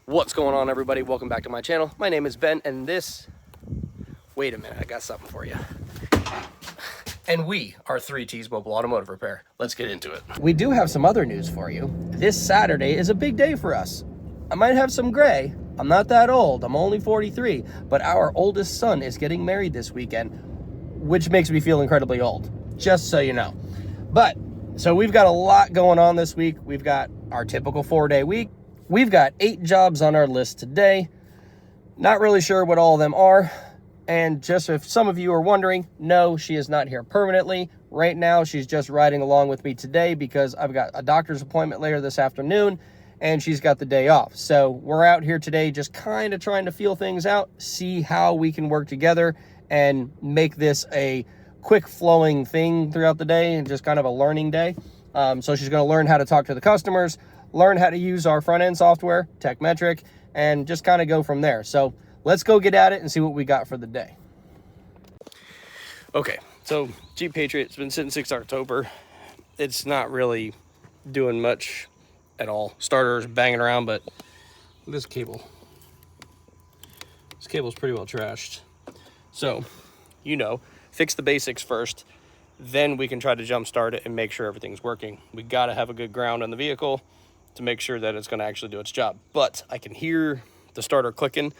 What's going on, everybody? Welcome back to my channel. My name is Ben, and wait a minute, I got something for you. And we are 3T's Mobile Automotive Repair. Let's get into it. We do have some other news for you. This Saturday is a big day for us. I might have some gray. I'm not that old. I'm only 43, but our oldest son is getting married this weekend, which makes me feel incredibly old, just so you know. So we've got a lot going on this week. We've got our typical 4-day week. We've got 8 jobs on our list today. Not really sure what all of them are. And just if some of you are wondering, no, she is not here permanently. Right now, she's just riding along with me today because I've got a doctor's appointment later this afternoon and she's got the day off. So we're out here today just kind of trying to feel things out, see how we can work together and make this a quick flowing thing throughout the day and just kind of a learning day. So she's going to learn how to talk to the customers, learn how to use our front end software, TechMetric, and just kind of go from there. So let's go get at it and see what we got for the day. Okay, so Jeep Patriot, it's been sitting since October. It's not really doing much at all. Starter's banging around, but this cable. This cable's pretty well trashed. So, fix the basics first. Then we can try to jump start it and make sure everything's working. We got to have a good ground on the vehicle to make sure that it's going to actually do its job. But I can hear the starter clicking.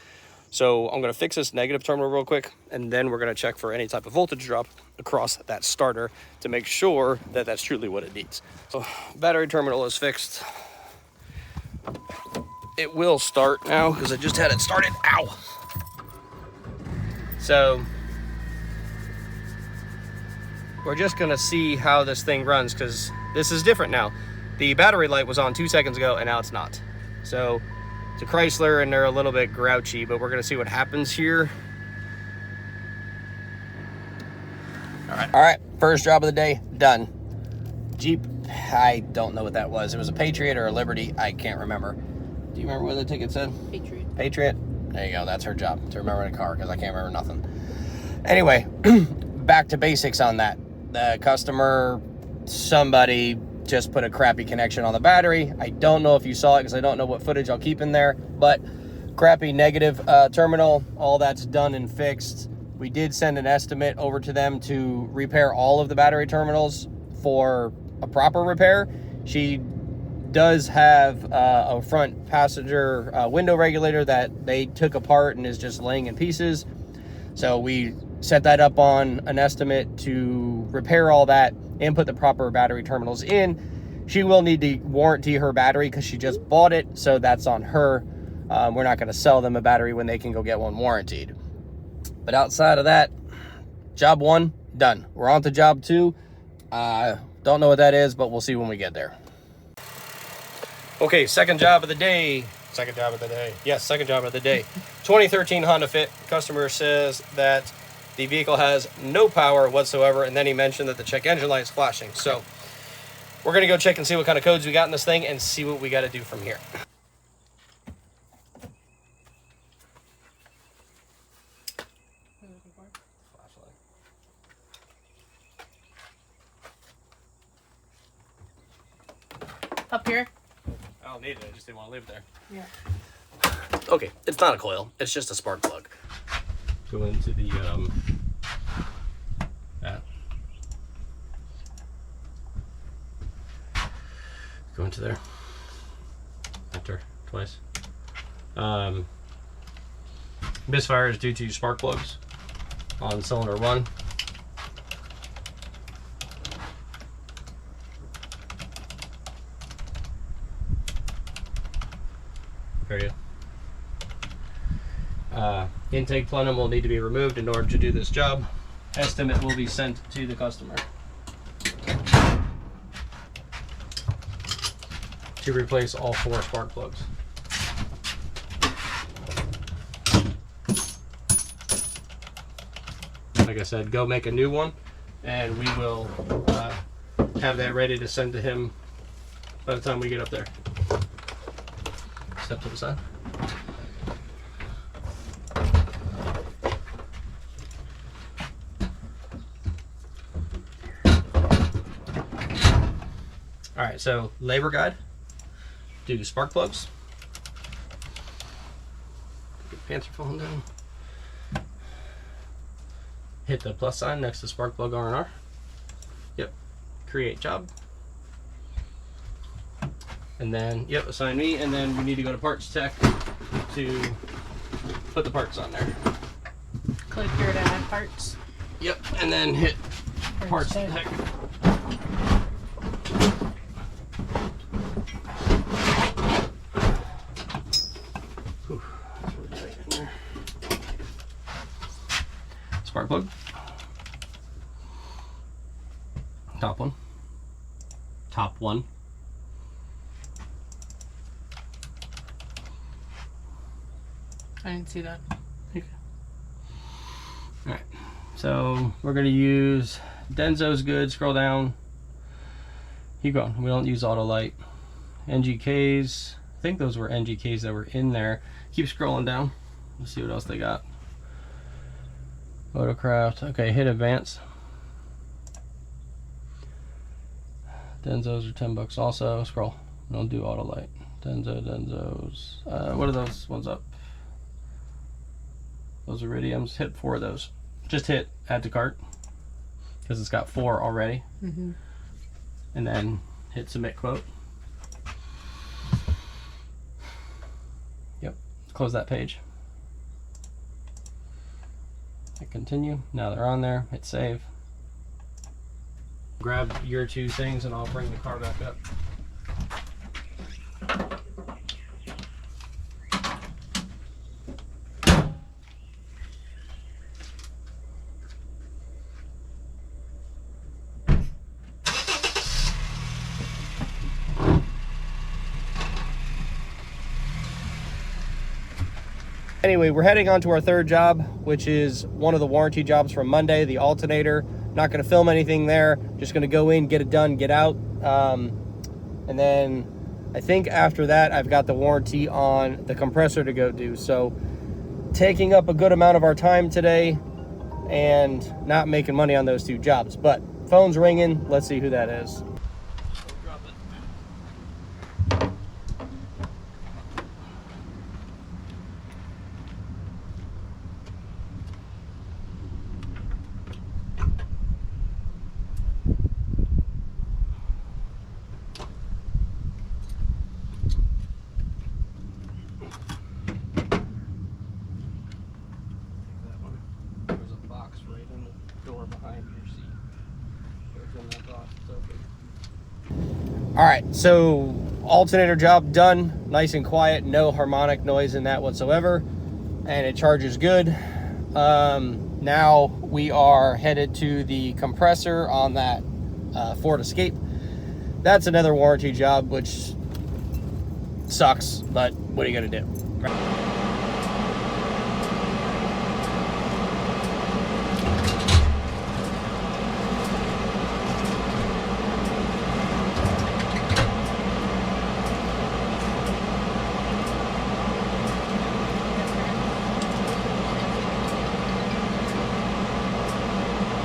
So I'm going to fix this negative terminal real quick, and then we're going to check for any type of voltage drop across that starter to make sure that that's truly what it needs. So battery terminal is fixed. It will start now because I just had it started. Ow! So we're just going to see how this thing runs because this is different now. The battery light was on 2 seconds ago and now it's not. So it's a Chrysler and they're a little bit grouchy, but we're gonna see what happens here. All right, first job of the day, done. Jeep, I don't know what that was. It was a Patriot or a Liberty, I can't remember. Do you remember what the ticket said? Patriot. Patriot, there you go, that's her job, to remember the car, because I can't remember nothing. Anyway, back to basics on that. The customer, somebody just put a crappy connection on the battery. I don't know if you saw it because I don't know what footage I'll keep in there, but crappy negative terminal, all that's done and fixed. We did send an estimate over to them to repair all of the battery terminals for a proper repair. She does have a front passenger window regulator that they took apart and is just laying in pieces. So we set that up on an estimate to repair all that and put the proper battery terminals in. She will need to warranty her battery because she just bought it, so that's on her. We're not going to sell them a battery when they can go get one warrantied. But outside of that, job 1, done. We're on to job 2. Don't know what that is, but we'll see when we get there. Okay, second job of the day. Yes, second job of the day. 2013 Honda Fit. Customer says that the vehicle has no power whatsoever, and then he mentioned that the check engine light is flashing. So we're going to go check and see what kind of codes we got in this thing and see what we got to do from here. Up here? I don't need it. I just didn't want to leave it there. Yeah. Okay, it's not a coil. It's just a spark plug. Go into the go into there. Enter twice. Misfire is due to spark plugs on cylinder 1. Very good. Intake plenum will need to be removed in order to do this job. Estimate will be sent to the customer to replace all 4 spark plugs. Like I said, go make a new one and we will have that ready to send to him by the time we get up there. Step to the side. All right, so labor guide, do spark plugs. Pants are falling down. Hit the plus sign next to spark plug R&R. Yep. Create job. And then, yep, assign me. And then we need to go to parts tech to put the parts on there. Click here to add parts. Yep. And then hit parts tech. Whew, that's really tight in there. Spark plug. Top one. Top one. I didn't see that. Okay. Alright. So we're gonna use Denso's good. Scroll down. Keep going. We don't use Autolight. NGKs. I think those were NGKs that were in there. Keep scrolling down. Let's see what else they got. Photocraft. Okay, hit advance. Denso's are $10 also. Scroll. Don't do Autolight. Denso's. What are those ones up? Those iridiums. Hit 4 of those. Just hit add to cart because it's got 4 already. Mm-hmm. And then hit submit quote. Yep. Close that page. Hit continue. Now they're on there. Hit save. Grab your 2 things and I'll bring the car back up. Anyway, we're heading on to our 3rd job, which is one of the warranty jobs from Monday, the alternator. Not going to film anything there. Just going to go in, get it done, get out. And then I think after that, I've got the warranty on the compressor to go do. So taking up a good amount of our time today and not making money on those 2 jobs. But phone's ringing. Let's see who that is. All right, so alternator job done, nice and quiet, no harmonic noise in that whatsoever, and it charges good. Now we are headed to the compressor on that Ford Escape. That's another warranty job, which sucks, but what are you gonna do?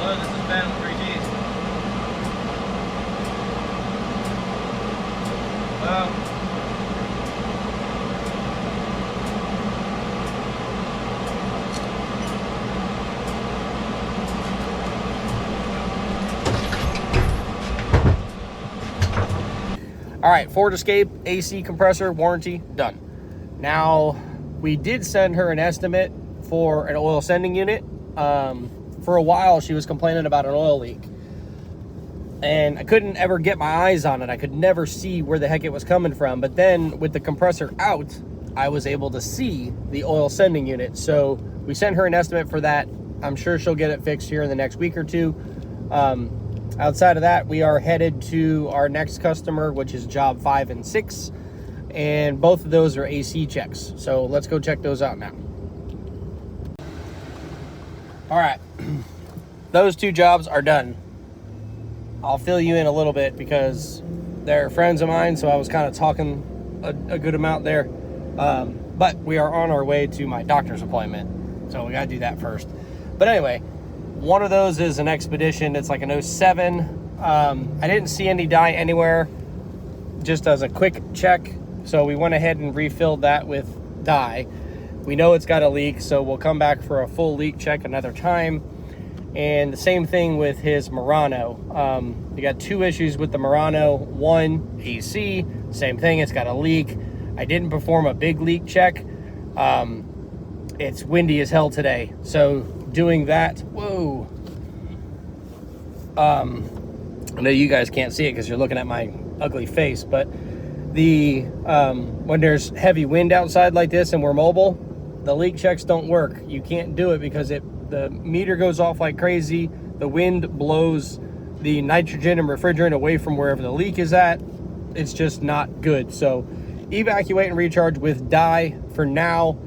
This is Ben with 3Gs. Well, all right, Ford Escape, AC compressor, warranty, done. Now, we did send her an estimate for an oil sending unit. For a while, she was complaining about an oil leak. And I couldn't ever get my eyes on it. I could never see where the heck it was coming from. But then, with the compressor out, I was able to see the oil sending unit. So, we sent her an estimate for that. I'm sure she'll get it fixed here in the next week or 2. Outside of that, we are headed to our next customer, which is job 5 and 6. And both of those are AC checks. So, let's go check those out now. All right, those 2 jobs are done. I'll fill you in a little bit because they're friends of mine, so I was kind of talking a good amount there. But we are on our way to my doctor's appointment, so we got to do that first. But anyway, one of those is an Expedition. It's like an 07. I didn't see any dye anywhere, just as a quick check. So we went ahead and refilled that with dye. We know it's got a leak, so we'll come back for a full leak check another time. And the same thing with his Murano. We got 2 issues with the Murano. One, AC, same thing, it's got a leak. I didn't perform a big leak check. It's windy as hell today, so doing that, whoa. I know you guys can't see it because you're looking at my ugly face, but the when there's heavy wind outside like this and we're mobile, the leak checks don't work. You can't do it because the meter goes off like crazy. The wind blows the nitrogen and refrigerant away from wherever the leak is at. It's just not good. So evacuate and recharge with dye for now.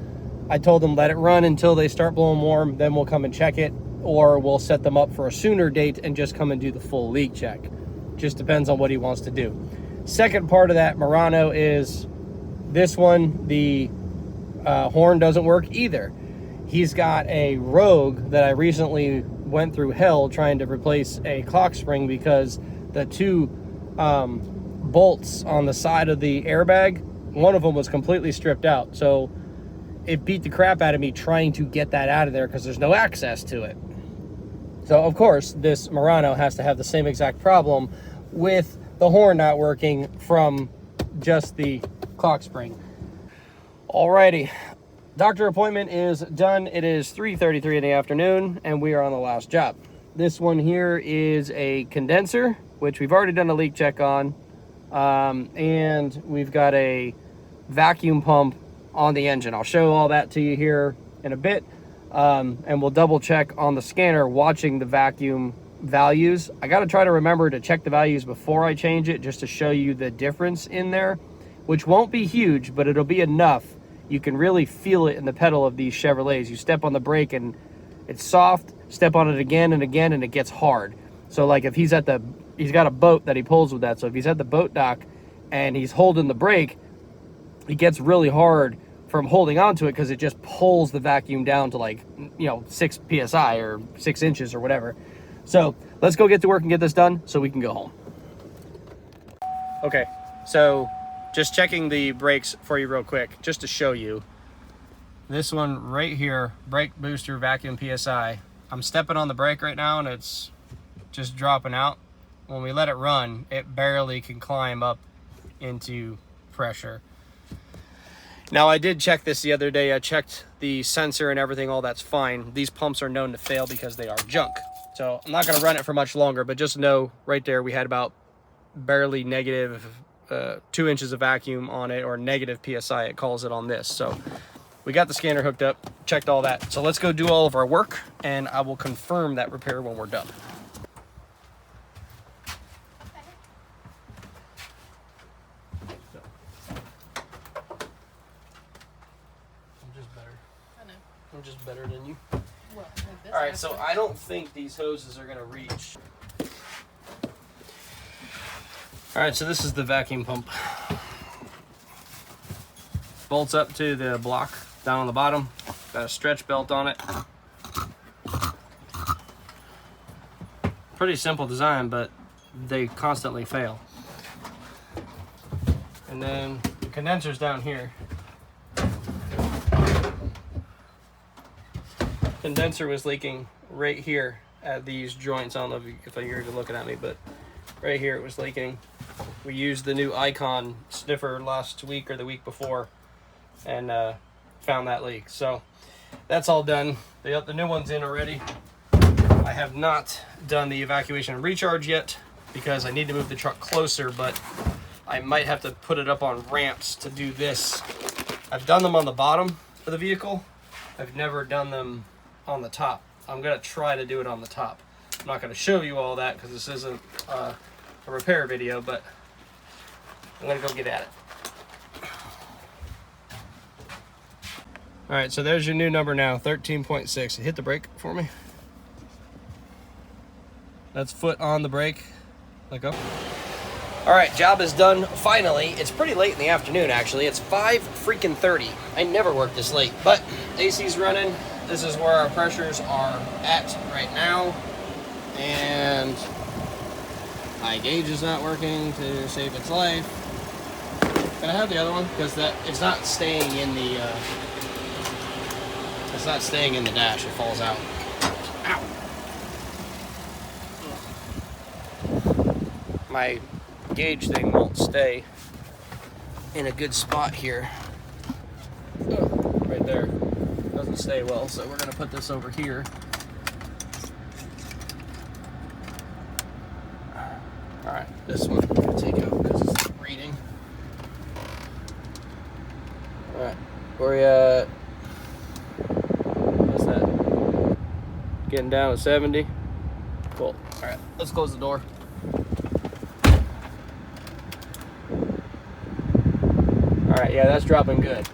I told them let it run until they start blowing warm, then we'll come and check it, or we'll set them up for a sooner date and just come and do the full leak check. Just depends on what he wants to do. Second part of that Murano is this one, the horn doesn't work either. He's got a Rogue that I recently went through hell trying to replace a clock spring because the 2 bolts on the side of the airbag, one of them was completely stripped out. So it beat the crap out of me trying to get that out of there because there's no access to it. So of course this Murano has to have the same exact problem with the horn not working from just the clock spring. Alrighty, doctor appointment is done. It is 3:33 in the afternoon and we are on the last job. This one here is a condenser, which we've already done a leak check on, and we've got a vacuum pump on the engine. I'll show all that to you here in a bit, and we'll double check on the scanner watching the vacuum values. I got to try to remember to check the values before I change it just to show you the difference in there, which won't be huge, but it'll be enough. You can really feel it in the pedal of these Chevrolets. You step on the brake and it's soft, step on it again and again and it gets hard. So like if he's got a boat that he pulls with that, so if he's at the boat dock and he's holding the brake, it gets really hard from holding on to it because it just pulls the vacuum down to like, 6 psi or 6 inches or whatever. So let's go get to work and get this done so we can go home. Okay, so just checking the brakes for you real quick, just to show you. This one right here, brake booster vacuum PSI. I'm stepping on the brake right now and it's just dropping out. When we let it run, it barely can climb up into pressure. Now I did check this the other day. I checked the sensor and everything, all that's fine. These pumps are known to fail because they are junk. So I'm not gonna run it for much longer, but just know right there we had about barely negative 2 inches of vacuum on it, or negative PSI, it calls it on this. So we got the scanner hooked up, checked all that. So let's go do all of our work and I will confirm that repair when we're done. I'm just better than you. Well, all right, so I don't think these hoses are gonna reach. All right, so this is the vacuum pump. Bolts up to the block down on the bottom. Got a stretch belt on it. Pretty simple design, but they constantly fail. And then the condenser's down here. Condenser was leaking right here at these joints. I don't know if you're even looking at me, but right here it was leaking. We used the new Icon sniffer last week or the week before and found that leak. So that's all done. The new one's in already. I have not done the evacuation and recharge yet because I need to move the truck closer, but I might have to put it up on ramps to do this. I've done them on the bottom of the vehicle. I've never done them on the top. I'm gonna try to do it on the top. I'm not gonna show you all that because this isn't a repair video, but I'm gonna go get at it. All right, so there's your new number now, 13.6. Hit the brake for me. That's foot on the brake. Let go. All right, job is done finally. It's pretty late in the afternoon, actually. It's 5:30. I never work this late, but AC's running. This is where our pressures are at right now. And my gauge is not working to save its life. Can I have the other one? Because it's not staying in the It's not staying in the dash, it falls out. Ow. My gauge thing won't stay in a good spot here. Right there. Doesn't stay well, so we're gonna put this over here. Alright, this one I'm gonna take out because it's reading. Alright, where you at? What's that? Getting down to 70. Cool. Alright, let's close the door. Alright, yeah, that's dropping good.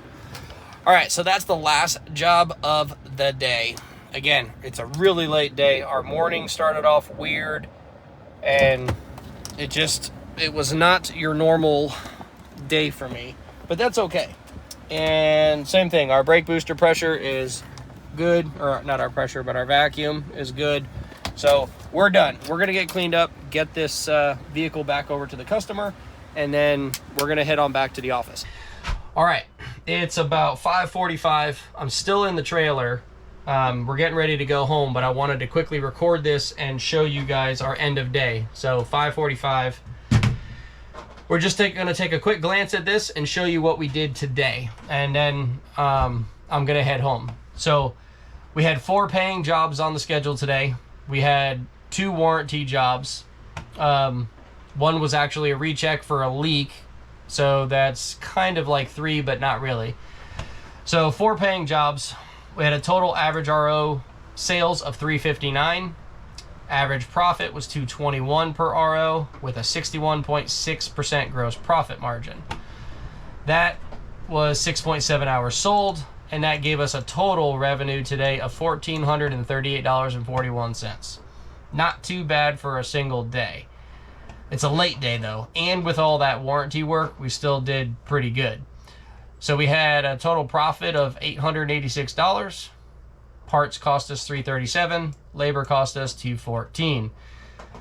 Alright, so that's the last job of the day. Again, it's a really late day. Our morning started off weird, and it was not your normal day for me, but that's okay. And same thing, our brake booster pressure is good, or not our pressure, but our vacuum is good. So we're done. We're gonna get cleaned up, get this vehicle back over to the customer, and then we're gonna head on back to the office. All right, it's about 5:45. I'm still in the trailer. We're getting ready to go home, but I wanted to quickly record this and show you guys our end of day. So 5:45. We're just going to take a quick glance at this and show you what we did today. And then I'm going to head home. So we had 4 paying jobs on the schedule today. We had 2 warranty jobs. One was actually a recheck for a leak. So that's kind of like 3, but not really. So 4 paying jobs. We had a total average RO sales of $359. Average profit was $221 per RO with a 61.6% gross profit margin. That was 6.7 hours sold, and that gave us a total revenue today of $1,438.41. Not too bad for a single day. It's a late day though, and with all that warranty work, we still did pretty good. So we had a total profit of $886. Parts cost us $337. Labor cost us $214.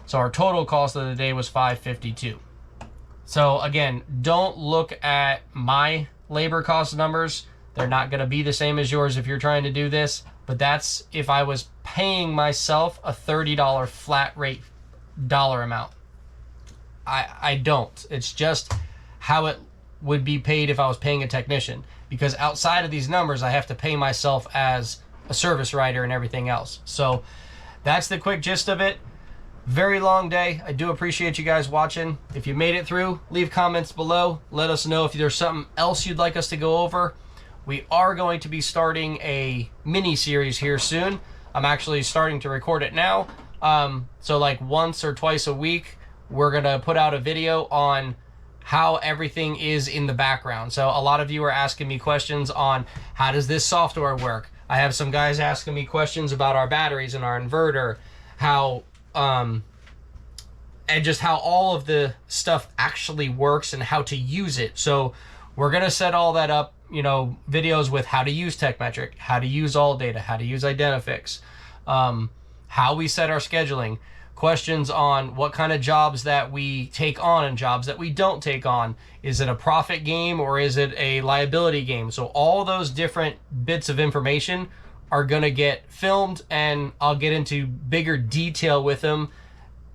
So our total cost of the day was $552. So again, don't look at my labor cost numbers. They're not going to be the same as yours if you're trying to do this. But that's if I was paying myself a $30 flat rate dollar amount. I don't. It's just how it would be paid if I was paying a technician, because outside of these numbers I have to pay myself as a service writer and everything else. So that's the quick gist of it. Very long day. I do appreciate you guys watching. If you made it through, leave comments below. Let us know if there's something else you'd like us to go over. We are going to be starting a mini series here soon. I'm actually starting to record it now. So like once or twice a week we're gonna put out a video on how everything is in the background. So a lot of you are asking me questions on how does this software work. I have some guys asking me questions about our batteries and our inverter, how and just how all of the stuff actually works and how to use it. So we're gonna set all that up, you know, videos with how to use TechMetric, how to use AllData, how to use Identifix, how we set our scheduling, questions on what kind of jobs that we take on and jobs that we don't take on. Is it a profit game or is it a liability game? So all those different bits of information are going to get filmed, and I'll get into bigger detail with them,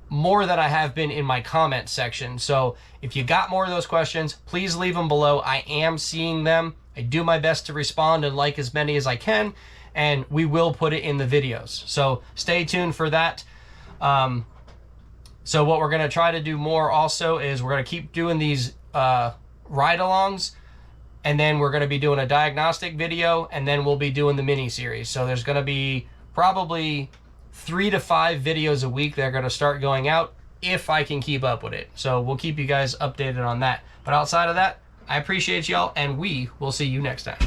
more than I have been in my comment section. So if you got more of those questions, please leave them below. I am seeing them. I do my best to respond and like as many as I can, and we will put it in the videos. So stay tuned for that. So what we're going to try to do more also is we're going to keep doing these ride-alongs, and then we're going to be doing a diagnostic video, and then we'll be doing the mini series. So there's going to be probably 3 to 5 videos a week that are going to start going out if I can keep up with it. So we'll keep you guys updated on that. But outside of that, I appreciate y'all, and we will see you next time.